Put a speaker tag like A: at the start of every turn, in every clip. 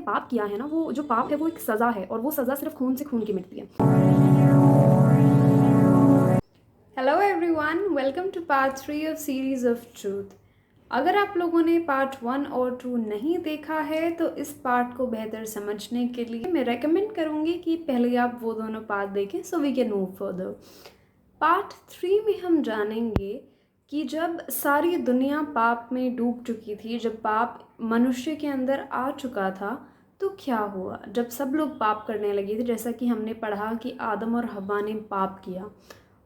A: पाप किया है ना, वो जो पाप है वो एक सज़ा है, और वो सज़ा सिर्फ खून से खून की मिटती है। Hello everyone, welcome to part 3 of series of truth. अगर आप लोगों ने पार्ट 1 और 2 नहीं देखा है तो इस पार्ट को बेहतर समझने के लिए मैं रेकमेंड करूँगी कि पहले आप वो दोनों पार्ट देखें, so we can move further. Part 3 में हम जानेंगे कि जब सारी दुनिया पाप में डूब चुकी थी, जब पाप मनुष्य के अंदर आ चुका था, तो क्या हुआ जब सब लोग पाप करने लगे थे। जैसा कि हमने पढ़ा कि आदम और हव्वा ने पाप किया,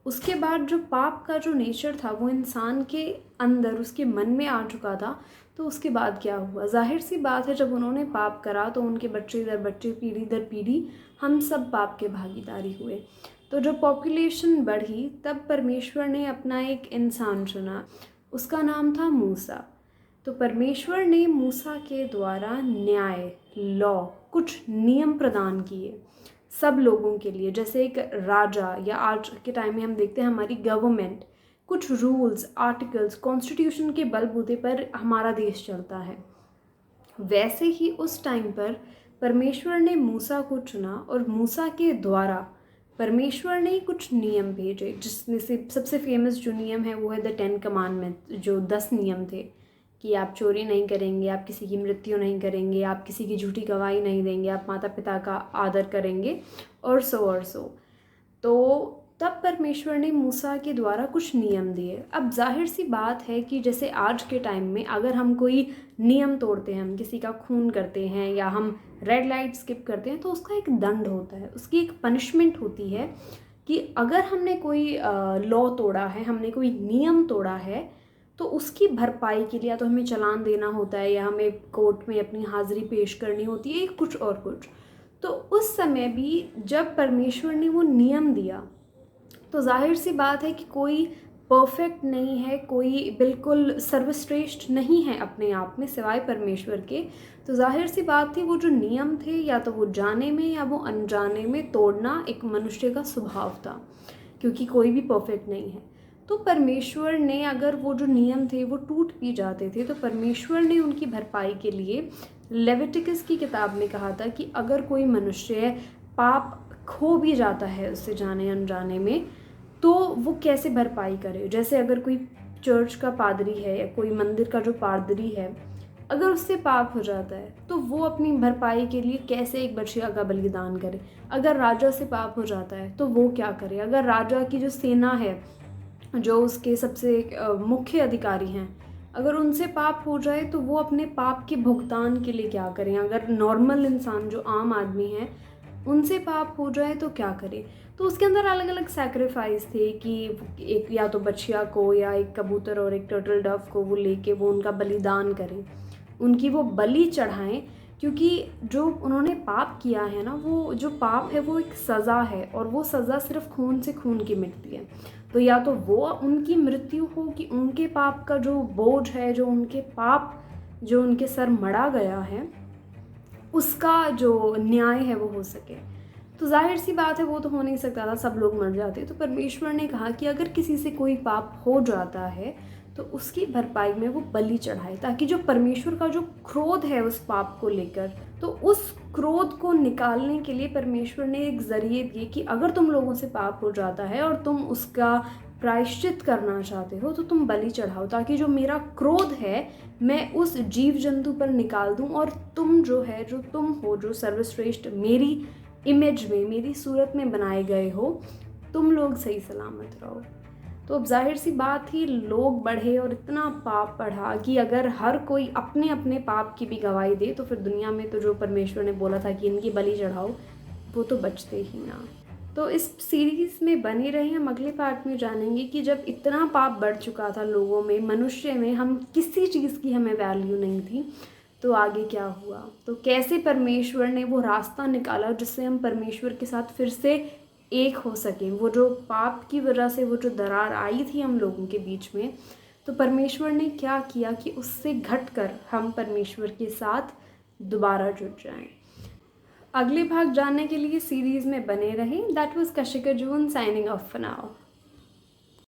A: उसके बाद जो पाप का जो नेचर था वो इंसान के अंदर, उसके मन में आ चुका था। तो उसके बाद क्या हुआ, जाहिर सी बात है जब उन्होंने पाप करा तो उनके बच्चे दर बच्चे, पीढ़ी दर पीढ़ी हम सब पाप के भागीदारी हुए। तो जब पॉपुलेशन बढ़ी तब परमेश्वर ने अपना एक इंसान चुना, उसका नाम था मूसा। तो परमेश्वर ने मूसा के द्वारा न्याय, लॉ, कुछ नियम प्रदान किए सब लोगों के लिए। जैसे एक राजा, या आज के टाइम में हम देखते हैं हमारी गवर्नमेंट, कुछ रूल्स, आर्टिकल्स, कॉन्स्टिट्यूशन के बलबूते पर हमारा देश चलता है। वैसे ही उस टाइम पर परमेश्वर ने मूसा को चुना, और मूसा के द्वारा परमेश्वर ने कुछ नियम भेजे, जिसमें से सबसे फेमस जो नियम है वो है द 10 कमांडमेंट, जो 10 नियम थे कि आप चोरी नहीं करेंगे, आप किसी की मृत्यु नहीं करेंगे, आप किसी की झूठी गवाही नहीं देंगे, आप माता पिता का आदर करेंगे, और सो। तो तब परमेश्वर ने मूसा के द्वारा कुछ नियम दिए। अब जाहिर सी बात है कि जैसे आज के टाइम में अगर हम कोई नियम तोड़ते हैं, हम किसी का खून करते हैं या हम रेड लाइट स्किप करते हैं, तो उसका एक दंड होता है, उसकी एक पनिशमेंट होती है कि अगर हमने कोई लॉ तोड़ा है, हमने कोई नियम तोड़ा है, तो उसकी भरपाई के लिए या तो हमें चालान देना होता है, या हमें कोर्ट में अपनी हाजिरी पेश करनी होती है, कुछ और कुछ। तो उस समय भी जब परमेश्वर ने वो नियम दिया, तो जाहिर सी बात है कि कोई परफेक्ट नहीं है, कोई बिल्कुल सर्वश्रेष्ठ नहीं है अपने आप में सिवाय परमेश्वर के। तो जाहिर सी बात थी वो जो नियम थे, या तो वो जाने में या वो अनजाने में तोड़ना एक मनुष्य का स्वभाव था, क्योंकि कोई भी परफेक्ट नहीं है। तो परमेश्वर ने, अगर वो जो नियम थे वो टूट भी जाते थे, तो परमेश्वर ने उनकी भरपाई के लिए लेविटिकस की किताब में कहा था कि अगर कोई मनुष्य पाप खो भी जाता है उससे जाने अनजाने में, तो वो कैसे भरपाई करे। जैसे अगर कोई चर्च का पादरी है या कोई मंदिर का जो पादरी है, अगर उससे पाप हो जाता है तो वो अपनी भरपाई के लिए कैसे एक बछिया का बलिदान करे। अगर राजा से पाप हो जाता है तो वो क्या करे। अगर राजा की जो सेना है, जो उसके सबसे मुख्य अधिकारी हैं, अगर उनसे पाप हो जाए तो वो अपने पाप के भुगतान के लिए क्या करें। अगर नॉर्मल इंसान जो आम आदमी है उनसे पाप हो जाए तो क्या करे। तो उसके अंदर अलग अलग सैक्रिफाइस थे कि एक या तो बछिया को या एक कबूतर और एक टर्टल डव को वो लेके वो उनका बलिदान करें, उनकी वो बलि चढ़ाएं, क्योंकि जो उन्होंने पाप किया है ना, वो जो पाप है वो एक सज़ा है, और वो सज़ा सिर्फ खून से खून की मिटती है। तो या तो वो उनकी मृत्यु हो कि उनके पाप का जो बोझ है, जो उनके पाप जो उनके सर मढ़ा गया है, उसका जो न्याय है वो हो सके। तो जाहिर सी बात है वो तो हो नहीं सकता था, सब लोग मर जाते। तो परमेश्वर ने कहा कि अगर किसी से कोई पाप हो जाता है तो उसकी भरपाई में वो बलि चढ़ाए, ताकि जो परमेश्वर का जो क्रोध है उस पाप को लेकर, तो उस क्रोध को निकालने के लिए परमेश्वर ने एक जरिए दिए कि अगर तुम लोगों से पाप हो जाता है और तुम उसका प्रायश्चित करना चाहते हो तो तुम बलि चढ़ाओ, ताकि जो मेरा क्रोध है मैं उस जीव जंतु पर निकाल दूं, और तुम जो है, जो तुम हो, जो सर्वश्रेष्ठ मेरी इमेज में, मेरी सूरत में बनाए गए हो, तुम लोग सही सलामत रहो। तो अब जाहिर सी बात थी, लोग बढ़े और इतना पाप बढ़ा कि अगर हर कोई अपने अपने पाप की भी गवाही दे तो फिर दुनिया में तो जो परमेश्वर ने बोला था कि इनकी बलि चढ़ाओ, वो तो बचते ही ना। तो इस सीरीज़ में बने रहे। हम अगले पार्ट में जानेंगे कि जब इतना पाप बढ़ चुका था लोगों में, मनुष्य में, हम किसी चीज़ की हमें वैल्यू नहीं थी, तो आगे क्या हुआ, तो कैसे परमेश्वर ने वो रास्ता निकाला जिससे हम परमेश्वर के साथ फिर से एक हो सकें। वो जो पाप की वजह से वो जो दरार आई थी हम लोगों के बीच में, तो परमेश्वर ने क्या किया कि उससे घटकर हम परमेश्वर के साथ दोबारा जुड़ जाएं। अगले भाग जानने के लिए सीरीज़ में बने रहें। That was Kashika June signing off for now.